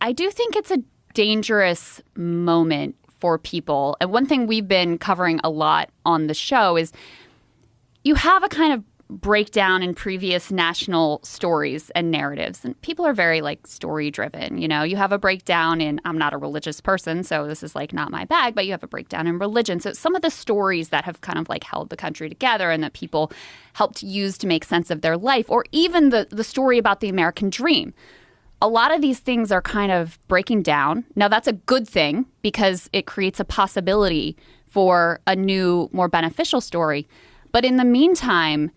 I do think it's a dangerous moment for people. And one thing we've been covering a lot on the show is you have a kind of breakdown in previous national stories and narratives. And people are very like story driven. You know, you have a breakdown in, I'm not a religious person, so this is like not my bag, but you have a breakdown in religion. So some of the stories that have kind of like held the country together and that people helped use to make sense of their life, or even the story about the American dream. A lot of these things are kind of breaking down. Now, that's a good thing because it creates a possibility for a new, more beneficial story. But in the meantime,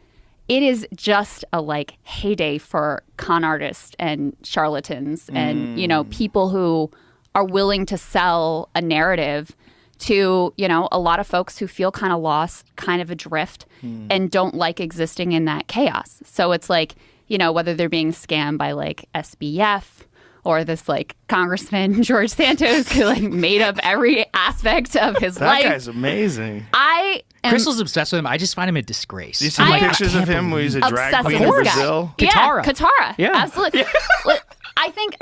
it is just a like heyday for con artists and charlatans and, you know, people who are willing to sell a narrative to, you know, a lot of folks who feel kind of lost, kind of adrift and don't like existing in that chaos. So it's like, you know, whether they're being scammed by like SBF or this like Congressman GeorgeSantos who like made up every aspect of his life. That guy's amazing. Crystal's obsessed with him. I just find him a disgrace. Do you see pictures of him where he's a drag queen in Brazil? Katara. Yeah, Katara. Yeah. Absolutely. I think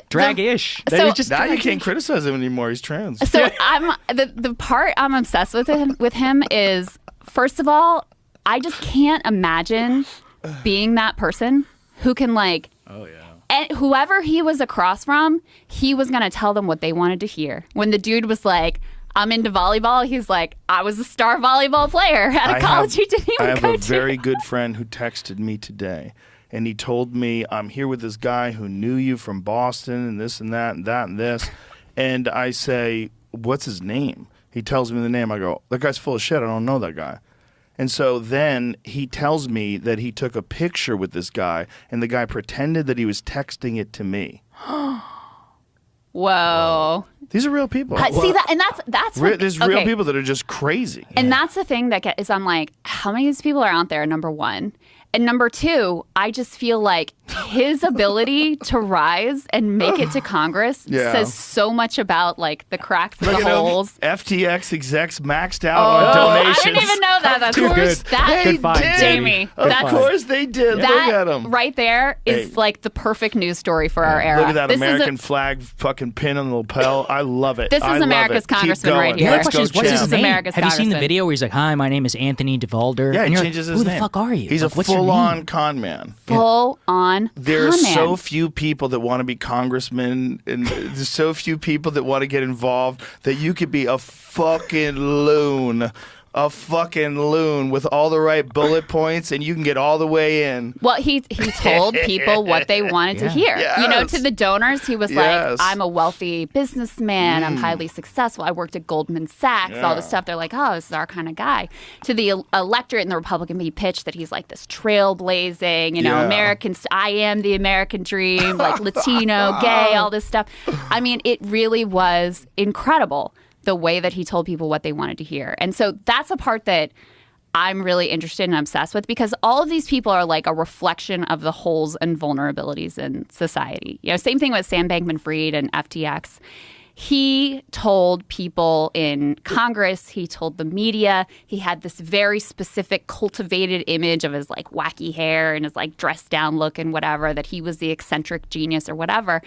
drag-ish. Now you can't criticize him anymore. He's trans. So the part I'm obsessed with him is, first of all, I just can't imagine being that person who can like, and whoever he was across from, he was going to tell them what they wanted to hear. When the dude was like, I'm into volleyball, he's like, I was a star volleyball player at a college he didn't even go to. I have a very good friend who texted me today, and he told me, I'm here with this guy who knew you from Boston and this and that and that and this. And I say, what's his name? He tells me the name. I go, that guy's full of shit. I don't know that guy. And so then he tells me that he took a picture with this guy, and the guy pretended that he was texting it to me. Whoa. These are real people. See that, and that's there's real people that are just crazy. And that's the thing that is, I'm like, how many of these people are out there? Number one. And number two, I just feel like his ability to rise and make it to Congress says so much about like the cracks and the holes. FTX execs maxed out on donations. I didn't even know that. That's good. Good find, Jamie. Of course they did. That look at him. Right there is like the perfect news story for our era. Look at that American flag fucking pin on the lapel. I love it. This is America's congressman right here. What's his name? America's Have you seen the video where he's like, hi, my name is Anthony DeValder? Yeah, and he you're changes like, his who name. the fuck are you? He's like, a what's your full-on name? con man. Full-on There are con man. so few people that want to be congressmen, and there's so few people that want to get involved that you could be a fucking loon. A fucking loon with all the right bullet points, and you can get all the way in. Well, he told people what they wanted to hear. Yes. You know, to the donors, he was like, I'm a wealthy businessman. I'm highly successful. I worked at Goldman Sachs, all this stuff. They're like, oh, this is our kind of guy. To the electorate in the Republican, he pitched that he's like this trailblazing, you know, I am the American dream, like Latino, gay, all this stuff. I mean, it really was incredible, the way that he told people what they wanted to hear. And so that's a part that I'm really interested and obsessed with, because all of these people are like a reflection of the holes and vulnerabilities in society. You know, same thing with Sam Bankman-Fried and FTX. He told people in Congress, he told the media, he had this very specific cultivated image of his like wacky hair and his like dressed down look and whatever, that he was the eccentric genius or whatever.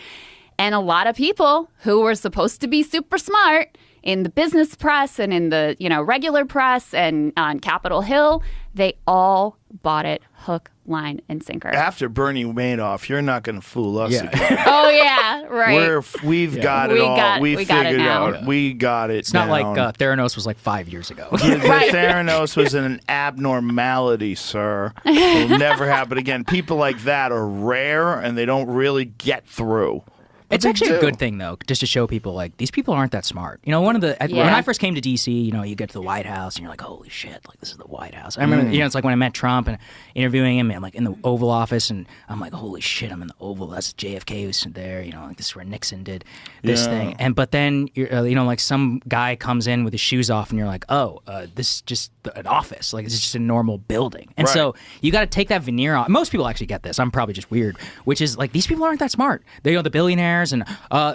And a lot of people who were supposed to be super smart in the business press and in the, you know, regular press and on Capitol Hill, they all bought it hook, line, and sinker. After Bernie Madoff, you're not going to fool us again. Oh, yeah, right. We've got it all. We figured it out. Yeah. We got it. It's not like Theranos was like 5 years ago. Right. Theranos was an abnormality, sir. It'll never happen again. People like that are rare, and they don't really get through. It's actually a good thing, though, just to show people, like, these people aren't that smart. You know, when I first came to D.C., you know, you get to the White House, and you're like, holy shit, like, this is the White House. I remember, you know, it's like when I met Trump and interviewing him, and I'm like in the Oval Office, and I'm like, holy shit, I'm in the Oval. That's JFK who's there, you know, like, this is where Nixon did this thing. But then, you know, like, some guy comes in with his shoes off, and you're like, oh, this is just an office. Like, this is just a normal building. And so you got to take that veneer off. Most people actually get this. I'm probably just weird, which is, like, these people aren't that smart. They, you know, the billionaires, and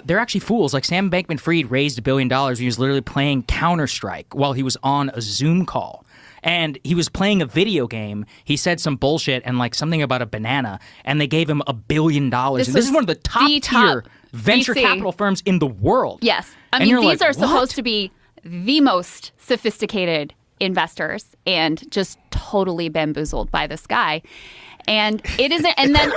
they're actually fools. Like Sam Bankman-Fried raised $1 billion. He was literally playing Counter-Strike while he was on a Zoom call. And he was playing a video game. He said some bullshit and like something about a banana, and they gave him $1 billion. This is one of the top tier venture VC. capital firms in the world. Yes. I And mean, you're these like, are supposed what? to be the most sophisticated investors and just totally bamboozled by this guy. And it isn't. And then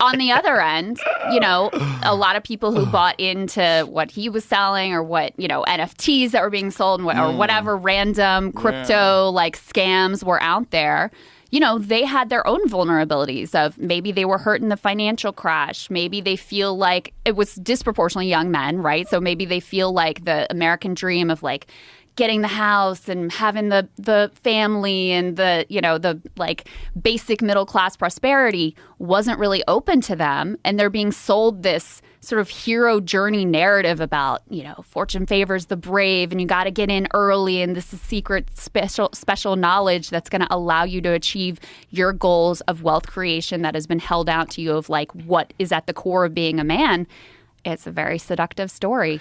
on the other end, you know, a lot of people who bought into what he was selling or what, you know, NFTs that were being sold or whatever random crypto like scams were out there, you know, they had their own vulnerabilities of maybe they were hurt in the financial crash. Maybe they feel like it was disproportionately young men, right? So maybe they feel like the American dream of like getting the house and having the family and the, you know, the like basic middle class prosperity wasn't really open to them. And they're being sold this sort of hero journey narrative about, you know, fortune favors the brave and you got to get in early. And this is secret special knowledge that's going to allow you to achieve your goals of wealth creation that has been held out to you of like what is at the core of being a man. It's a very seductive story.